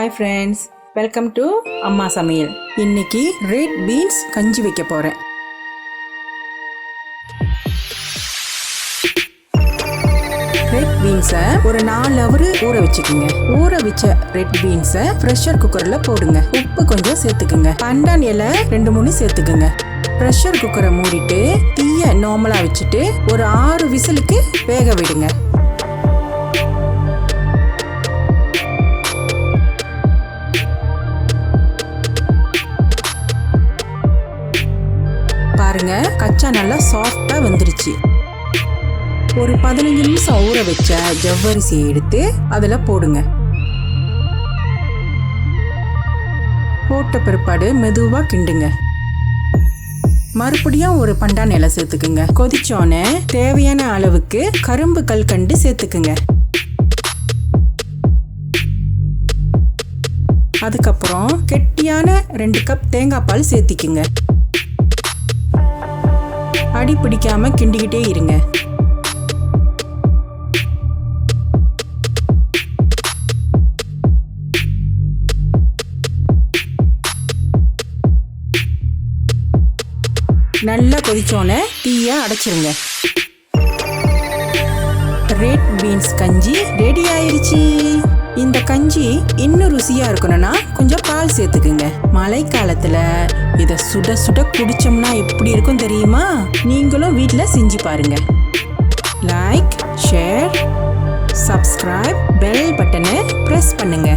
Hi friends, welcome to அம்மா சமையல். இன்னைக்கு ரெட் பீன்ஸ் கஞ்சி வைக்க போகிறேன். ரெட் பீன்ஸை ஒரு 4 ஹவர் ஊற வச்சுக்கோங்க. ஊற வச்ச ரெட் பீன்ஸை ப்ரெஷர் குக்கரில் போடுங்க. உப்பு கொஞ்சம் சேர்த்துக்குங்க. பண்டான் இலை 2-3 சேர்த்துக்குங்க. ப்ரெஷர் குக்கரை மூடிட்டு தீயை நார்மலாக வச்சுட்டு ஒரு 6 விசிலுக்கு வேக விடுங்க. பாருங்க, கச்சா நல்லா சாஃப்டா வந்துருச்சு. ஒரு 15 நிமிஷம் ஊற வச்ச ஜவ்வரிசியை எடுத்து அதுல போடுங்க. போட்ட பிற்பாடு மெதுவா கிண்டுங்க. மறுபடியும் ஒரு பண்டான் இலை சேர்த்துக்குங்க. கொதிச்சோன்னே தேவையான அளவுக்கு கரும்பு கல்கண்டு சேர்த்துக்குங்க. அதுக்கப்புறம் கெட்டியான 2 கப் தேங்காய் பால் சேர்த்திக்குங்க. அடி பிடிக்காம கிண்டிக்கிட்டே இருங்க. நல்லா கொதிச்சோன்னே தீயை அடைச்சிருங்க. ரெட் பீன்ஸ் கஞ்சி ரெடி ஆயிருச்சு. இந்த கஞ்சி இன்னும் ருசியா இருக்கணும்னா கொஞ்சம் பால் சேர்த்துக்குங்க. மழை காலத்துல இதை சுட சுட குடிச்சோம்னா எப்படி இருக்கும் தெரியுமா? நீங்களும் வீட்டில் செஞ்சு பாருங்க. லைக், ஷேர், சப்ஸ்கிரைப், பெல் பட்டனை பிரஸ் பண்ணுங்க.